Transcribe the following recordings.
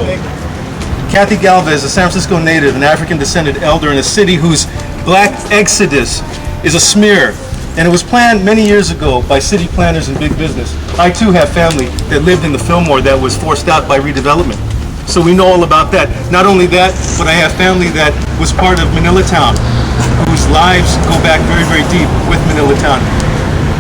Francisco. Kathy Galvez, a San Francisco native, an African-descended elder in a city whose black exodus is a smear, and it was planned many years ago by city planners and big business. I too have family that lived in the Fillmore that was forced out by redevelopment. So we know all about that. Not only that, but I have family that was part of Manila Town, whose lives go back very, very deep with Manila Town.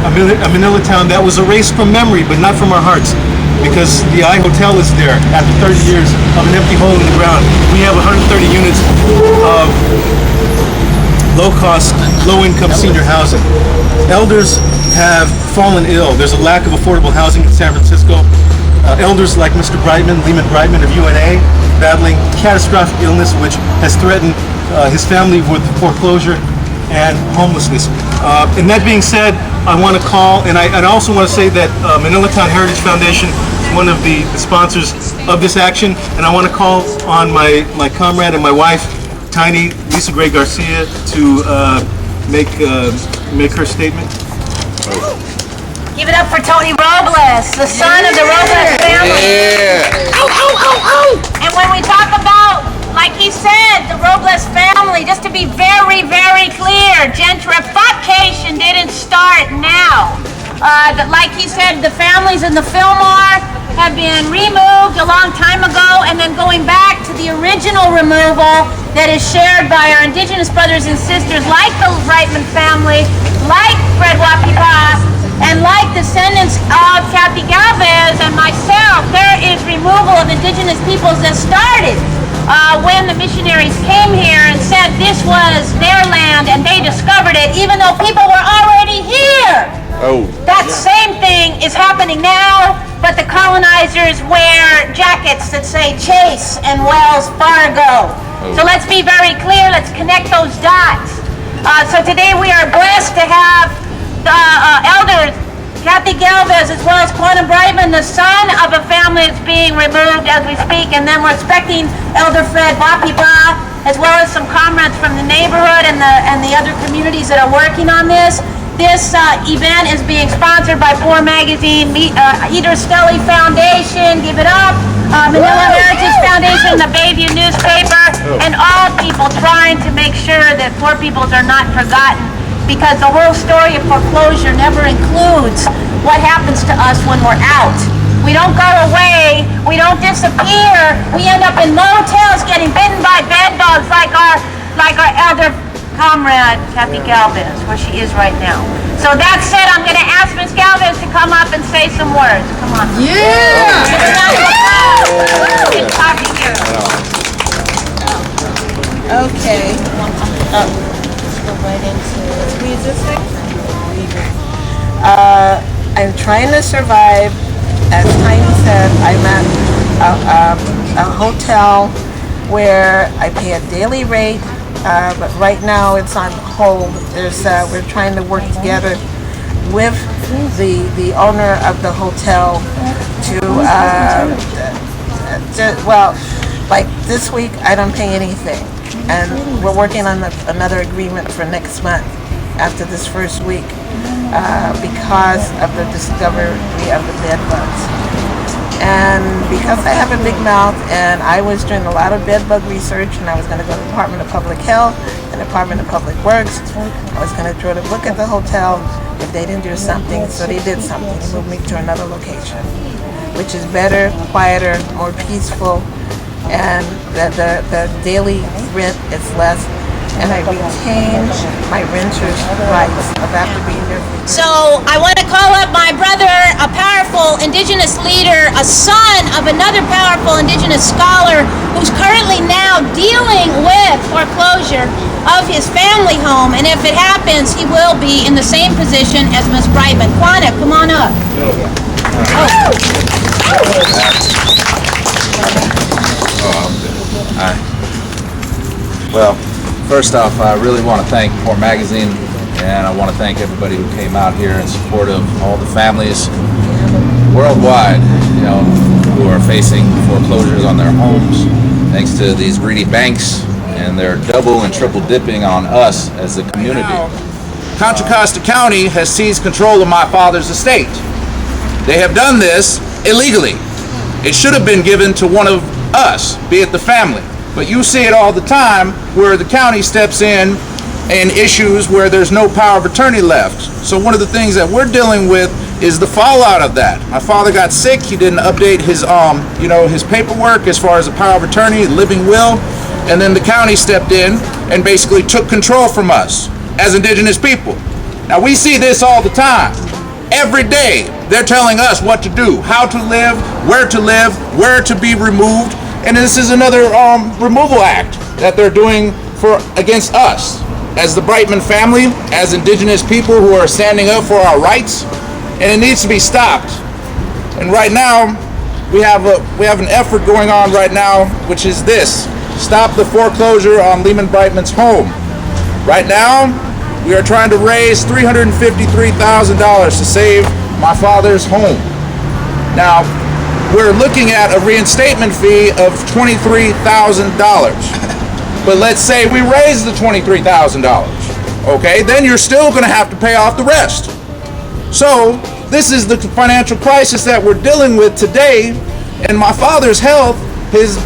A Manila Town that was erased from memory, but not from our hearts, because the I Hotel is there after 30 years of an empty hole in the ground. We have 130 units of low-cost, low-income senior housing. Elders have fallen ill. There's a lack of affordable housing in San Francisco. Elders like Mr. Brightman, Lehman Brightman of UNA, battling catastrophic illness which has threatened his family with foreclosure and homelessness. And that being said, I want to call, and I also want to say that Manila Town Heritage Foundation is one of the sponsors of this action, and I want to call on my comrade and my wife, Tiny Lisa Gray Garcia, to make her statement. Give it up for Tony Robles, the son of the Robles family. Yeah. Ow, ow, ow, ow. And when we talk about, like he said, the Robles family, just to be very, very clear, gentrification didn't start now. Like he said, the families in the Fillmore have been removed a long time ago, and then going back to the original removal that is shared by our indigenous brothers and sisters, like the Brightman family, like Fred Wapipa, and like descendants of Kathy Galvez and myself. There is removal of indigenous peoples that started when the missionaries came here and said this was their land and they discovered it, even though people were already here. Oh. That same thing is happening now, but the colonizers wear jackets that say Chase and Wells Fargo. So let's be very clear, let's connect those dots. So today we are blessed to have elders Kathy Galvez as well as Quantum Brightman, the son of a family that's being removed as we speak, and then we're expecting Elder Fred Wapipa as well as some comrades from the neighborhood and the other communities that are working on this. This event is being sponsored by Four Magazine, Eder Stelly Foundation, give it up, Manila Heritage Foundation, the Bayview newspaper, and all people trying to make sure that poor peoples are not forgotten. Because the whole story of foreclosure never includes what happens to us when we're out. We don't go away, we don't disappear, we end up in motels getting bitten by bed bugs like our elder comrade, Kathy Galvez, where she is right now. So that said, I'm gonna ask Ms. Galvez to come up and say some words. Come on. Yeah! Good talking to you. Okay. Right into I'm trying to survive. As Tiny said, I'm at a hotel where I pay a daily rate, but right now it's on hold. We're trying to work together with the owner of the hotel well, like this week I don't pay anything. And we're working on another agreement for next month after this first week because of the discovery of the bed bugs. And because I have a big mouth and I was doing a lot of bed bug research, and I was going to go to the Department of Public Health and Department of Public Works, I was going to try to look at the hotel if they didn't do something. So they did something. They moved me to another location, which is better, quieter, more peaceful, and the daily rent is less, and I retain my renter's rights of after being there. So I want to call up my brother, a powerful indigenous leader, a son of another powerful indigenous scholar who's currently now dealing with foreclosure of his family home, and if it happens, he will be in the same position as Ms. Brightman. Quanah, come on up. Hi. Well, first off, I really want to thank Four Magazine, and I want to thank everybody who came out here in support of all the families worldwide, who are facing foreclosures on their homes, thanks to these greedy banks, and they're double and triple dipping on us as a community. Contra Costa County has seized control of my father's estate. They have done this illegally. It should have been given to one of us, be it the family. But you see it all the time where the county steps in issues where there's no power of attorney left. So one of the things that we're dealing with is the fallout of that. My father got sick. He didn't update his, his paperwork as far as the power of attorney, living will, and then the county stepped in and basically took control from us as indigenous people. Now we see this all the time. Every day they're telling us what to do, how to live, where to be removed, and this is another removal act that they're doing against us as the Brightman family, as indigenous people who are standing up for our rights, and it needs to be stopped. And right now we have an effort going on right now, which is this: stop the foreclosure on Lehman Brightman's home. Right now we are trying to raise $353,000 to save my father's home. Now, we're looking at a reinstatement fee of $23,000. But let's say we raise the $23,000. Okay, then you're still going to have to pay off the rest. So, this is the financial crisis that we're dealing with today, and my father's health has,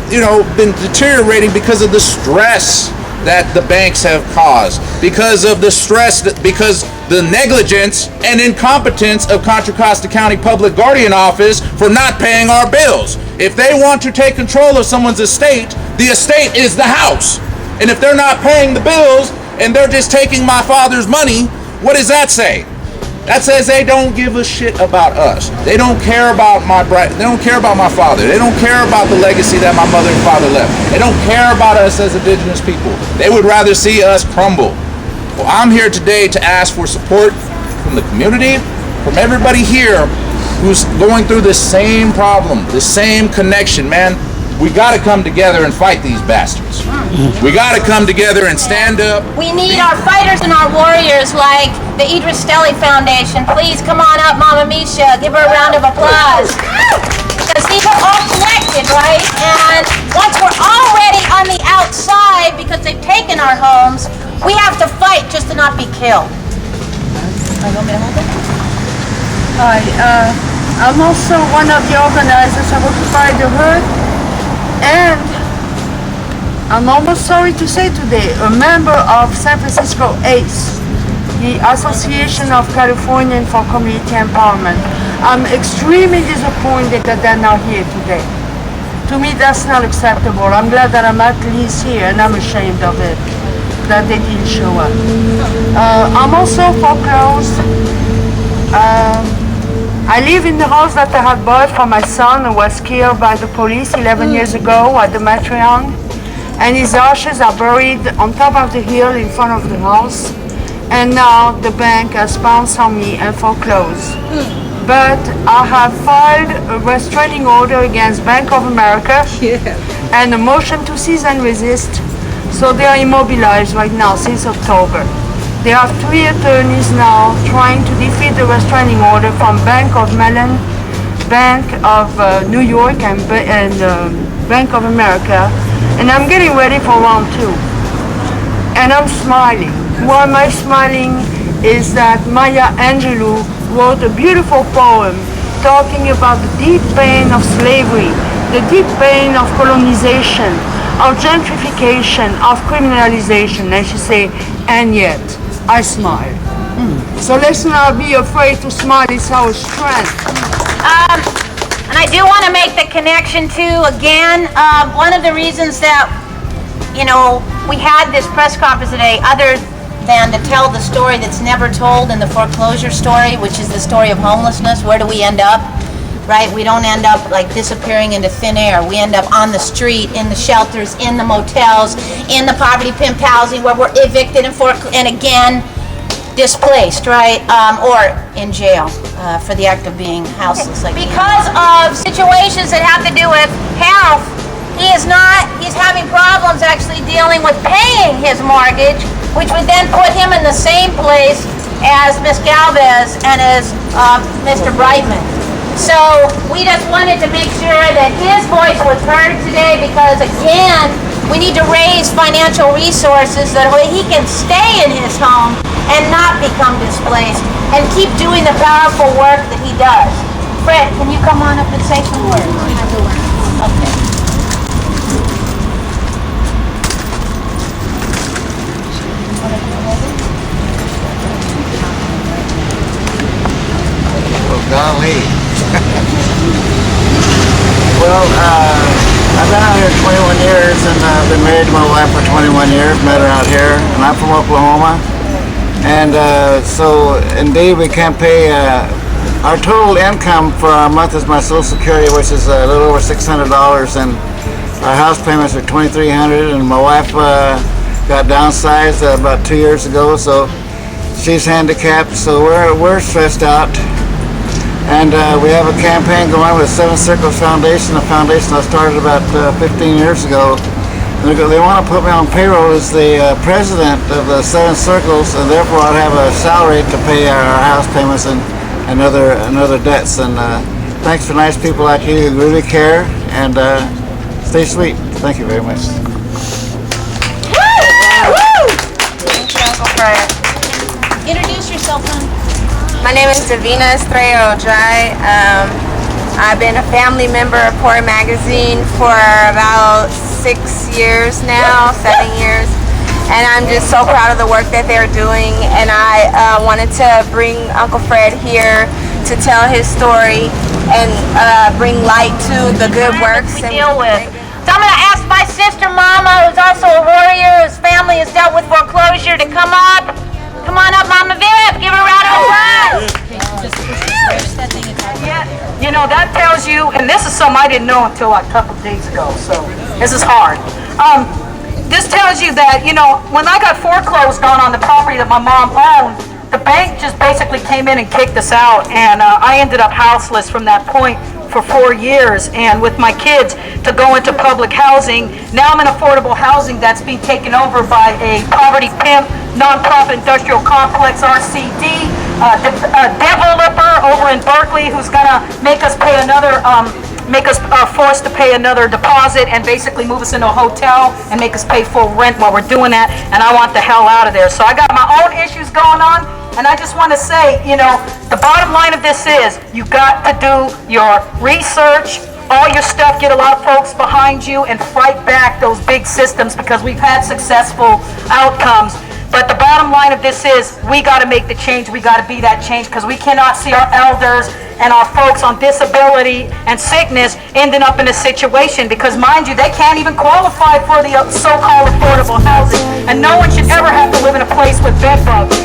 been deteriorating because of the stress that the banks have caused, because of the stress, because the negligence and incompetence of Contra Costa County Public Guardian Office for not paying our bills. If they want to take control of someone's estate, the estate is the house. And if they're not paying the bills and they're just taking my father's money, what does that say? That says they don't give a shit about us. They don't care about my father. They don't care about the legacy that my mother and father left. They don't care about us as indigenous people. They would rather see us crumble. Well, I'm here today to ask for support from the community, from everybody here who's going through the same problem, the same connection, man. We gotta come together and fight these bastards. We gotta come together and stand up. We need our fighters and our warriors like the Idris Stelly Foundation. Please come on up, Mama Misha. Give her a round of applause. Because these are all connected, right? And once we're already on the outside because they've taken our homes, we have to fight just to not be killed. Hi, I'm also one of the organizers of Occupy the Hood, and I'm almost sorry to say today, a member of San Francisco ACE, the Association of Californians for Community Empowerment. I'm extremely disappointed that they're not here today. To me, that's not acceptable. I'm glad that I'm at least here, and I'm ashamed of it, that they didn't show up. I'm also foreclosed. I live in the house that I had bought for my son who was killed by the police 11 years ago at the Matrion, and his ashes are buried on top of the hill in front of the house, and now the bank has pounced on me and foreclosed. But I have filed a restraining order against Bank of America and a motion to cease and resist, so they are immobilized right now since October. There are 3 attorneys now trying to defeat the restraining order from Bank of Mellon, Bank of New York, and Bank of America. And I'm getting ready for round 2. And I'm smiling. Why am I smiling is that Maya Angelou wrote a beautiful poem talking about the deep pain of slavery, the deep pain of colonization, of gentrification, of criminalization. And she said, and yet, I smile. So let's not be afraid to smile. It's our strength. And I do want to make the connection too, again, one of the reasons that, we had this press conference today, other than to tell the story that's never told in the foreclosure story, which is the story of homelessness. Where do we end up? Right? We don't end up like disappearing into thin air. We end up on the street, in the shelters, in the motels, in the poverty pimp housing where we're evicted and again displaced, right? Or in jail for the act of being houseless. Because of situations that have to do with health, he's having problems actually dealing with paying his mortgage, which would then put him in the same place as Ms. Galvez and as Mr. Brightman. So we just wanted to make sure that his voice was heard today because, again, we need to raise financial resources that way he can stay in his home and not become displaced and keep doing the powerful work that he does. Fred, can you come on up and say some words? Okay. Oh, golly. Well, I've been out here 21 years and I've been married to my wife for 21 years, met her out here, and I'm from Oklahoma. And so indeed we can't pay, our total income for our month is my Social Security, which is a little over $600, and our house payments are $2,300, and my wife got downsized about 2 years ago, so she's handicapped, so we're stressed out. And we have a campaign going with Seven Circles Foundation, a foundation I started about 15 years ago. They want to put me on payroll as the president of the Seven Circles, and therefore I'd have a salary to pay our house payments and other debts. And thanks for nice people like you who really care, and stay sweet. Thank you very much. Thank you, Uncle Fred. Introduce yourself, hon. My name is Davina Estrella Ojai. I've been a family member of Poor Magazine for about 6 years now, 7 years. And I'm just so proud of the work that they're doing. And I wanted to bring Uncle Fred here to tell his story and bring light to the good works we deal with. So I'm going to ask my sister Mama, who's also a warrior, whose family has dealt with foreclosure, to come up. Come on up, Mama Viv. Give her a round of applause. You know, that tells you, and this is something I didn't know until a couple of days ago, so this is hard. This tells you that, you know, when I got foreclosed on the property that my mom owned, the bank just basically came in and kicked us out, and I ended up houseless from that point for 4 years, and with my kids to go into public housing. Now I'm in affordable housing that's being taken over by a poverty pimp, nonprofit industrial complex, RCD, a developer over in Berkeley who's gonna make us pay another, make us forced to pay another deposit and basically move us into a hotel and make us pay full rent while we're doing that, and I want the hell out of there. So I got my own issues going on, and I just want to say, you know, the bottom line of this is you got to do your research, all your stuff, get a lot of folks behind you and fight back those big systems, because we've had successful outcomes. But the bottom line of this is we got to make the change. We got to be that change, because we cannot see our elders and our folks on disability and sickness ending up in a situation, because mind you, they can't even qualify for the so-called affordable housing, and no one should ever have to live in a place with bed bugs.